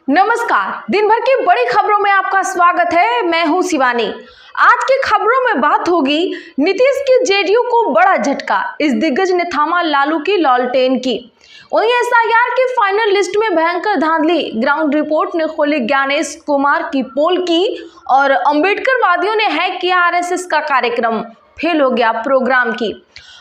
नमस्कार, दिन भर की बड़ी खबरों में आपका स्वागत है। मैं हूं शिवानी। आज की खबरों में बात होगी नीतीश की जेडीयू को बड़ा झटका, इस दिग्गज ने थामा लालू की लॉलटेन की। वहीं एसआईआर की फाइनल लिस्ट में भयंकर धांधली, ग्राउंड रिपोर्ट ने खोली ज्ञानेश कुमार की पोल की और अंबेडकर वादियों ने हैक किया आरएसएस का कार्यक्रम, फेल हो गया प्रोग्राम की।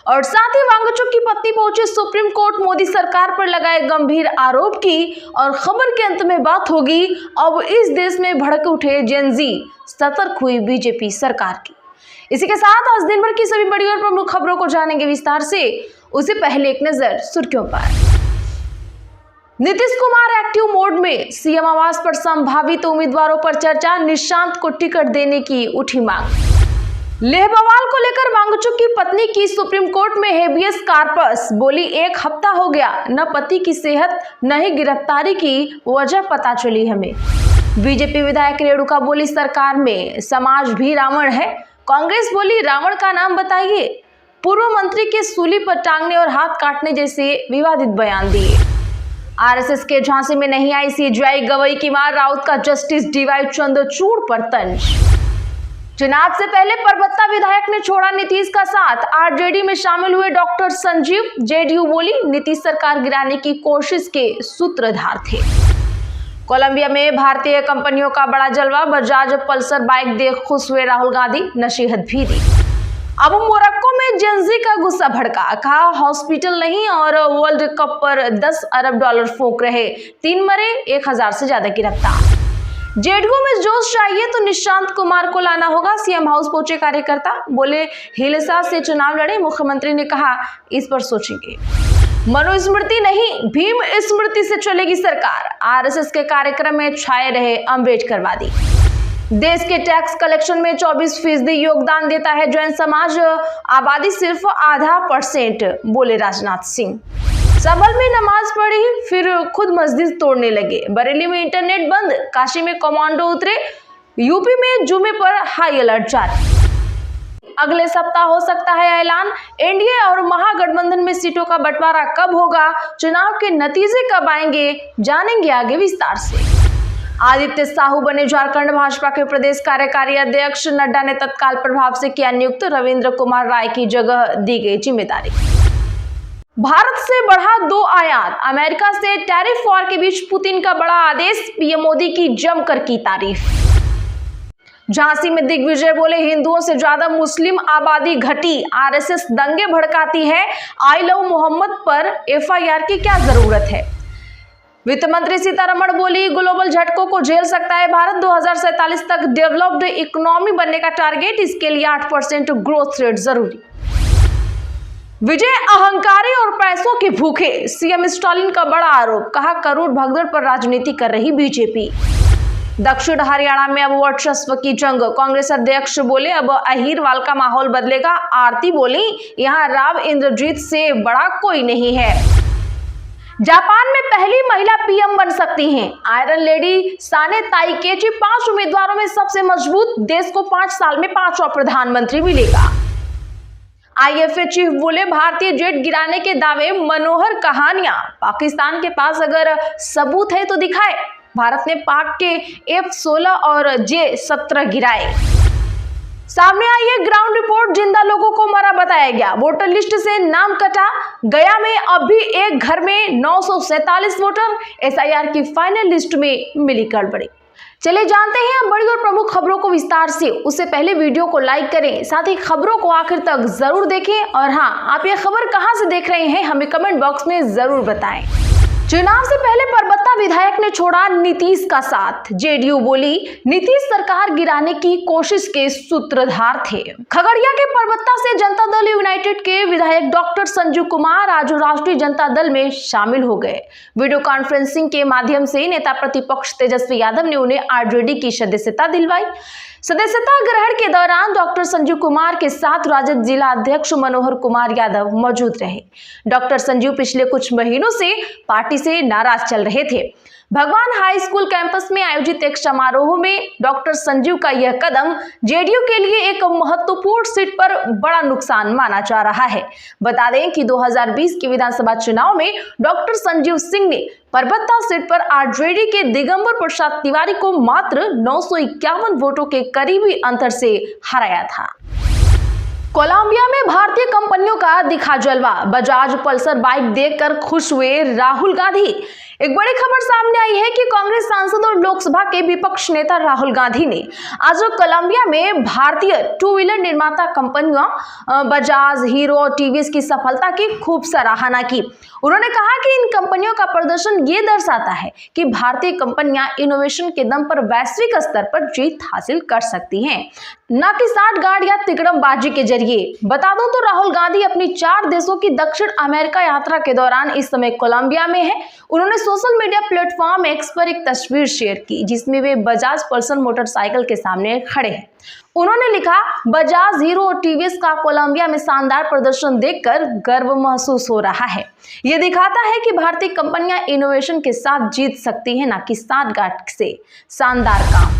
और साथ ही वांगचुक की पत्नी पहुंची सुप्रीम कोर्ट, मोदी सरकार पर लगाए गंभीर आरोप की। और खबर के अंत में बात होगी अब इस देश में भड़क उठे जेनजी, सतर्क हुई बीजेपी सरकार की। इसी के साथ आज दिन भर की सभी बड़ी और प्रमुख खबरों को जानेंगे विस्तार से। उससे पहले एक नजर सुर्खियों पर। नीतीश कुमार एक्टिव मोड में, सीएम आवास पर संभावित उम्मीदवारों पर चर्चा, निशांत को टिकट देने की उठी मांग। लेह बवाल को लेकर वांगचुक की पत्नी की सुप्रीम कोर्ट में हेबियस कार्पस, बोली 1 हफ्ता हो गया, न पति की सेहत न ही गिरफ्तारी की वजह पता चली हमें। बीजेपी विधायक रेणुका बोली सरकार में समाज भी रावण है। कांग्रेस बोली रावण का नाम बताइए। पूर्व मंत्री के सूली पर टांगने और हाथ काटने जैसे विवादित बयान दिए। आरएसएस के झांसे में नहीं आई सीजेआई, गवई की मार, राउत का जस्टिस डीवाई चंद्रचूड़ पर तंज। चुनाव से पहले परबत्ता विधायक ने छोड़ा नीतीश का साथ, आरजेडी में शामिल हुए डॉक्टर संजीव। जेडीयू बोली नीतीश सरकार गिराने की कोशिश के सूत्रधार थे। कोलंबिया में भारतीय कंपनियों का बड़ा जलवा, बजाज पल्सर बाइक देख खुश हुए राहुल गांधी, नसीहत भी दी। अब मोरक्को में जेनजी का गुस्सा भड़का, कहा हॉस्पिटल नहीं और वर्ल्ड कप पर 10 अरब डॉलर फूंक रहे, 3 मरे, 1000 से ज्यादा गिरफ्तार। जेडीयू में जोश चाहिए तो निशांत कुमार को लाना होगा, सीएम हाउस पहुंचे कार्यकर्ता, बोले हिलसा से चुनाव लड़े, मुख्यमंत्री ने कहा इस पर सोचेंगे। मनुस्मृति नहीं, भीम स्मृति से चलेगी सरकार, आरएसएस के कार्यक्रम में छाए रहे अंबेडकरवादी। देश के टैक्स कलेक्शन में 24% योगदान देता है जैन समाज, आबादी सिर्फ आधा %, बोले राजनाथ सिंह। सबल में नमाज पढ़ी, फिर खुद मस्जिद तोड़ने लगे। बरेली में इंटरनेट बंद, काशी में कमांडो उतरे, यूपी में जुमे पर हाई अलर्ट जारी। अगले सप्ताह हो सकता है ऐलान, एनडीए और महागठबंधन में सीटों का बंटवारा कब होगा, चुनाव के नतीजे कब आएंगे, जानेंगे आगे विस्तार से। आदित्य साहू बने झारखंड भाजपा के प्रदेश कार्यकारी अध्यक्ष, नड्डा ने तत्काल प्रभाव से किया नियुक्त, रविंद्र कुमार राय की जगह दी गई जिम्मेदारी। भारत से बढ़ा 2 आयात, अमेरिका से टैरिफ वॉर के बीच पुतिन का बड़ा आदेश, पीएम मोदी की जमकर की तारीफ। झांसी में दिग्विजय बोले हिंदुओं से ज्यादा मुस्लिम आबादी घटी, आरएसएस दंगे भड़काती है, आई लव मोहम्मद पर एफआईआर की क्या जरूरत है। वित्त मंत्री सीतारमण बोली ग्लोबल झटकों को झेल सकता है भारत, 2047 तक डेवलप्ड इकोनॉमी बनने का टारगेट, इसके लिए 8% ग्रोथ रेट जरूरी। विजय अहंकारी और पैसों के भूखे, सीएम स्टालिन का बड़ा आरोप, कहा करोड़ भगदड़ पर राजनीति कर रही बीजेपी। दक्षिण हरियाणा में अब वर्चस्व की जंग, कांग्रेस अध्यक्ष बोले अब अहीरवाल का माहौल बदलेगा, आरती बोली यहां राव इंद्रजीत से बड़ा कोई नहीं है। जापान में पहली महिला पीएम बन सकती हैं, आयरन लेडी साने ताइकेची 5 उम्मीदवारों में सबसे मजबूत, देश को 5 साल में 5वां प्रधानमंत्री मिलेगा। आईएफए चीफ बोले भारतीय जेट गिराने के दावे मनोहर कहानियां, पाकिस्तान के पास अगर सबूत है तो दिखाए, भारत ने पाक के F-16 और J-17 गिराए। सामने आई है ग्राउंड रिपोर्ट, जिंदा लोगों को मरा बताया गया, वोटर लिस्ट से नाम कटा, गया में अब भी एक घर में 947 वोटर, एसआईआर की फाइनल लिस्ट में मिली गड़बड़ी। चलिए जानते हैं बड़ी और प्रमुख खबरों को विस्तार से। उससे पहले वीडियो को लाइक करें, साथ ही खबरों को आखिर तक जरूर देखें और हाँ, आप ये खबर कहां से देख रहे हैं हमें कमेंट बॉक्स में जरूर बताएं। चुनाव से पहले परबत्ता विधायक ने छोड़ा नीतीश का साथ, जेडीयू बोली नीतीश सरकार गिराने की कोशिश के सूत्रधार थे। खगड़िया के परबत्ता से जनता दल यूनाइटेड के विधायक डॉक्टर संजीव कुमार आज राष्ट्रीय जनता दल में शामिल हो गए। वीडियो कॉन्फ्रेंसिंग के माध्यम से नेता प्रतिपक्ष तेजस्वी यादव ने उन्हें आरजेडी की सदस्यता दिलवाई। सदस्यता ग्रहण के दौरान डॉक्टर संजीव कुमार के साथ राजद जिला अध्यक्ष मनोहर कुमार यादव मौजूद रहे। डॉक्टर संजीव पिछले कुछ महीनों से पार्टी से नाराज चल रहे थे। भगवान हाई स्कूल कैंपस में आयोजित एक समारोह में डॉक्टर संजीव का यह कदम जेडीयू के लिए एक महत्वपूर्ण सीट पर बड़ा नुकसान माना जा रहा है। बता दें कि 2020 के विधानसभा चुनाव में डॉक्टर संजीव सिंह ने परबत्ता सीट पर आरजेडी के दिगंबर प्रसाद तिवारी को मात्र 951 वोटों के करीबी अंतर से हराया था। कोलंबिया में भारतीय कंपनियों का दिखा जलवा, बजाज पल्सर बाइक देखकर खुश हुए राहुल गांधी। एक बड़ी खबर सामने आई है कि कांग्रेस सांसद और लोकसभा के विपक्ष नेता राहुल गांधी ने आज कोलंबिया में भारतीय टू व्हीलर निर्माता कंपनियों बजाज, हीरो और टीवीएस की सफलता की खूब सराहना की। उन्होंने कहा कि इन कंपनियों का प्रदर्शन ये दर्शाता है कि भारतीय कंपनियां इनोवेशन के दम पर वैश्विक स्तर पर जीत हासिल कर सकती हैं, न कि साठगांठ या तिकड़मबाजी के जरिए। बता दूं तो राहुल गांधी अपनी 4 देशों की दक्षिण अमेरिका यात्रा के दौरान इस समय कोलंबिया में है। उन्होंने सोशल मीडिया प्लेटफॉर्म एक्स पर एक तस्वीर शेयर की जिसमें वे बजाज पल्सर मोटरसाइकिल के सामने खड़े हैं। उन्होंने लिखा, बजाज, हीरो और टीवीएस का कोलंबिया में शानदार प्रदर्शन देखकर गर्व महसूस हो रहा है। यह दिखाता है कि भारतीय कंपनियां इनोवेशन के साथ जीत सकती हैं, न कि साठगांठ से। शानदार काम।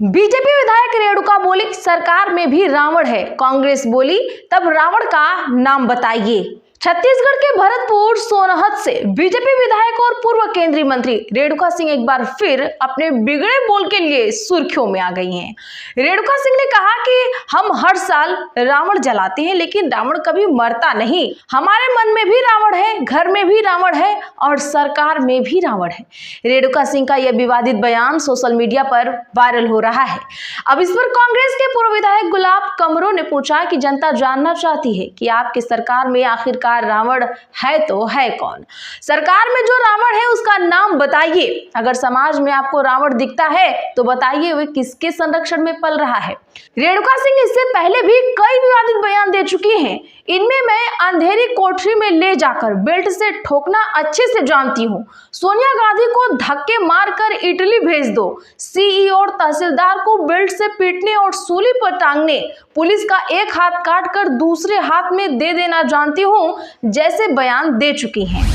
बीजेपी विधायक रेणुका बोली, सरकार में भी रावण है। कांग्रेस बोली, तब रावण का नाम बताइए। छत्तीसगढ़ के भरतपुर सोनहत से बीजेपी विधायक और पूर्व केंद्रीय मंत्री रेणुका सिंह एक बार फिर अपने बिगड़े बोल के लिए सुर्खियों में आ गई हैं। रेणुका सिंह ने कहा कि हम हर साल रावण जलाते हैं, लेकिन रावण कभी मरता नहीं। हमारे मन में भी रावण है, घर में भी रावण है और सरकार में भी रावण है। रेणुका सिंह का यह विवादित बयान सोशल मीडिया पर वायरल हो रहा है। अब इस पर कांग्रेस के पूर्व विधायक गुलाब कमरो ने पूछा कि जनता जानना चाहती है कि आपकी सरकार में आखिरकार रावण है तो है कौन? सरकार में जो रावण है उसका नाम बताइए। अगर समाज में आपको रावण दिखता है तो बताइए वे किसके संरक्षण में पल रहा है। रेणुका सिंह इससे पहले भी कई विवादित बयान दे चुकी हैं। इनमें मैं अंधेरी कोठरी में ले जाकर बेल्ट से ठोकना अच्छे से जानती हूँ। सोनिया गांधी को धक्के मारकर इटली भेज दो। सीईओ और तहसीलदार को बेल्ट से पीटने और सूली पर टांगने, पुलिस का एक हाथ काट कर दूसरे हाथ में दे देना जानती हूँ जैसे बयान दे चुकी हैं।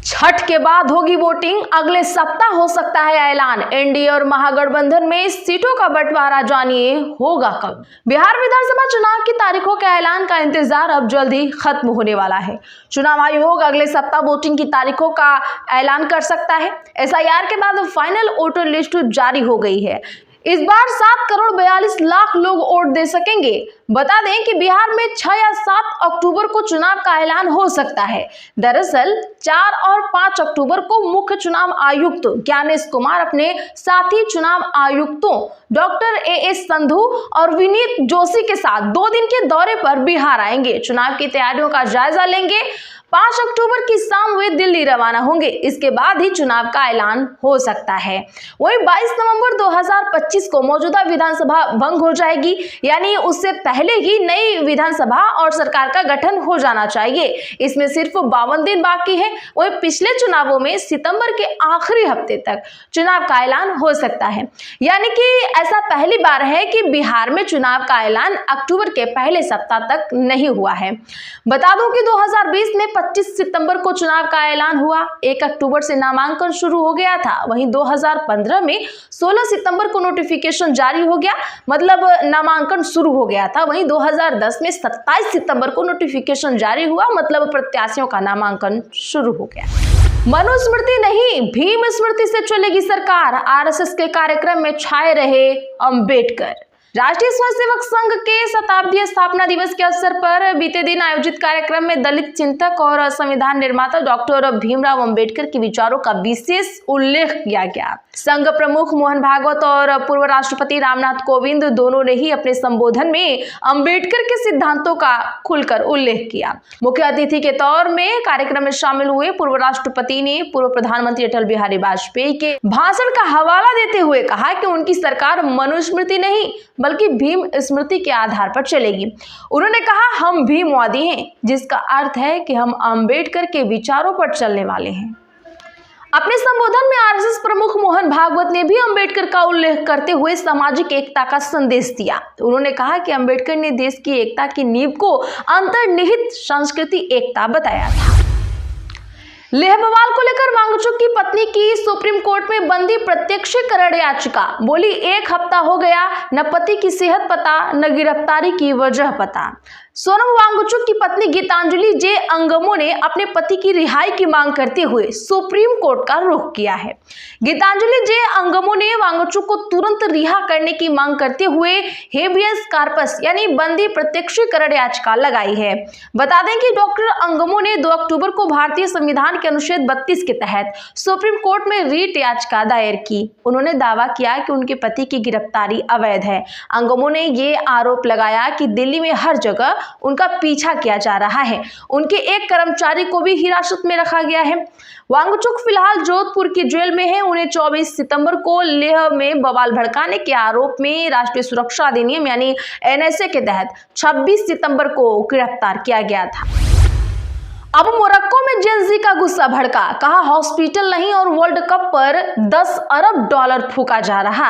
छठ के बाद होगी वोटिंग, अगले सप्ताह हो सकता है ऐलान। एनडीए और महागठबंधन में सीटों का बंटवारा जानिए होगा कब। बिहार विधानसभा चुनाव की तारीखों के ऐलान का इंतजार अब जल्द ही खत्म होने वाला है। चुनाव आयोग अगले सप्ताह वोटिंग की तारीखों का ऐलान कर सकता है। एसआईआर के बाद फाइनल वोटर लिस्ट जारी हो गई है। इस बार 7 करोड़ 42 लाख लोग वोट दे सकेंगे। बता दें कि बिहार में 6 या 7 अक्टूबर को चुनाव का ऐलान हो सकता है। दरअसल 4 और 5 अक्टूबर को मुख्य चुनाव आयुक्त ज्ञानेश कुमार अपने साथी चुनाव आयुक्तों डॉक्टर एएस संधू और विनीत जोशी के साथ 2 दिन के दौरे पर बिहार आएंगे। चुनाव की तैयारियों का जायजा लेंगे। 5 अक्टूबर की शाम वे दिल्ली रवाना होंगे। इसके बाद ही चुनाव का ऐलान हो सकता है। वहीं 22 नवंबर 2025 को मौजूदा विधानसभा भंग हो जाएगी, यानी उससे पहले ही नई विधानसभा और सरकार का गठन हो जाना चाहिए। इसमें सिर्फ 52 दिन बाकी है। वहीं पिछले चुनावों में सितंबर के आखिरी हफ्ते तक चुनाव का ऐलान हो सकता है, यानी कि ऐसा पहली बार है कि बिहार में चुनाव का ऐलान अक्टूबर के पहले सप्ताह तक नहीं हुआ है। बता दूं कि 2020 में 25 सितंबर को चुनाव का ऐलान हुआ। 1 अक्टूबर से नामांकन शुरू हो गया था। वहीं 2015 में 16 सितंबर को नोटिफिकेशन जारी हो गया, मतलब नामांकन शुरू हो गया था। वहीं 2010 में 27 सितंबर को नोटिफिकेशन जारी हुआ, मतलब प्रत्याशियों का नामांकन शुरू हो गया। मनुस्मृति नहीं, भीम स्मृति से चलेगी सरकार। आरएसएस के कार्यक्रम में छाए रहे अंबेडकर। राष्ट्रीय स्वयंसेवक संघ के शताब्दी स्थापना दिवस के अवसर पर बीते दिन आयोजित कार्यक्रम में दलित चिंतक और संविधान निर्माता डॉक्टर भीमराव अंबेडकर के विचारों का विशेष उल्लेख किया गया। संघ प्रमुख मोहन भागवत और पूर्व राष्ट्रपति रामनाथ कोविंद दोनों ने ही अपने संबोधन में अंबेडकर के सिद्धांतों का खुलकर उल्लेख किया। मुख्य अतिथि के तौर में कार्यक्रम में शामिल हुए पूर्व राष्ट्रपति ने पूर्व प्रधानमंत्री अटल बिहारी वाजपेयी के भाषण का हवाला देते हुए कहा कि उनकी सरकार मनुस्मृति नहीं बल्कि भीम स्मृति के आधार पर चलेगी। उन्होंने कहा, हम भीमवादी हैं, जिसका अर्थ है कि हम अंबेडकर के विचारों पर चलने वाले हैं। अपने संबोधन में आरएसएस प्रमुख मोहन भागवत ने भी अंबेडकर का उल्लेख करते हुए सामाजिक एकता का संदेश दिया। उन्होंने कहा कि अंबेडकर ने देश की एकता की नींव को अंतर्निहित सांस्कृतिक एकता बताया था। लेह बवाल को लेकर वांगचुक की पत्नी की सुप्रीम कोर्ट में बंदी प्रत्यक्षीकरण याचिका। बोली 1 हफ्ता हो गया, न पति की सेहत पता न गिरफ्तारी की वजह पता। सोनम वांगचुक की पत्नी गीतांजलि जे अंगमो ने अपने पति की रिहाई की मांग करते हुए सुप्रीम कोर्ट का रुख किया है। गीतांजलि जे अंगमो ने वांगचुक को तुरंत रिहा करने की मांग करते हुए हेबियस कार्पस यानी बंदी प्रत्यक्षीकरण याचिका लगाई है। बता दें कि डॉक्टर अंगमो ने 2 अक्टूबर को भारतीय संविधान के अनुच्छेद 32 के तहत सुप्रीम कोर्ट में रीट याचिका दायर की। उन्होंने दावा किया कि उनके पति की गिरफ्तारी अवैध है। अंगमो ने ये आरोप लगाया कि दिल्ली में हर जगह उनका पीछा किया जा रहा है। उनके एक कर्मचारी को भी हिरासत में रखा गया है। वांगचुक फिलहाल जोधपुर की जेल में है। उन्हें 24 सितंबर को लेह में बवाल भड़काने के आरोप में राष्ट्रीय सुरक्षा अधिनियम यानी NSA के तहत 26 सितंबर को गिरफ्तार किया गया था। अब मोरक्को में जेन-ज़ी का गुस्सा भड़का, कहा हॉस्पिटल नहीं और वर्ल्ड कप पर 10 अरब डॉलर फूका जा रहा।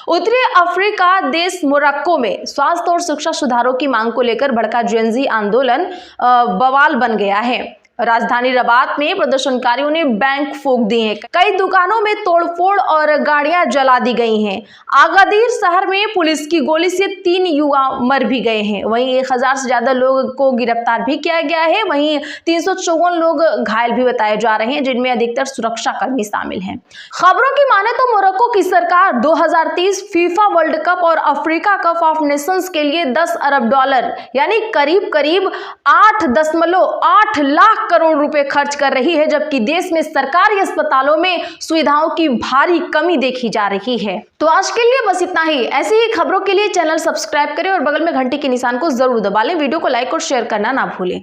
उत्तरी अफ्रीका देश मोरक्को में स्वास्थ्य और शिक्षा सुधारों की मांग को लेकर भड़का जेन-ज़ी आंदोलन बवाल बन गया है। राजधानी रबात में प्रदर्शनकारियों ने बैंक फूंक दिए हैं। कई दुकानों में तोड़फोड़ और गाड़ियां जला दी गई हैं। आगादीर शहर में पुलिस की गोली से 3 युवा मर भी गए हैं। वहीं 1000 से ज्यादा लोगों को गिरफ्तार भी किया गया है। वहीं 354 लोग घायल भी बताए जा रहे हैं, जिनमें अधिकतर सुरक्षा कर्मी शामिल हैं। खबरों की माने तो मोरक्को की सरकार 2030 फीफा वर्ल्ड कप और अफ्रीका कप ऑफ नेशंस के लिए 10 अरब डॉलर यानी करीब 8.8 लाख करोड़ रुपए खर्च कर रही है, जबकि देश में सरकारी अस्पतालों में सुविधाओं की भारी कमी देखी जा रही है। तो आज के लिए बस इतना ही। ऐसी ही खबरों के लिए चैनल सब्सक्राइब करें और बगल में घंटी के निशान को जरूर दबा लें। वीडियो को लाइक और शेयर करना ना भूलें।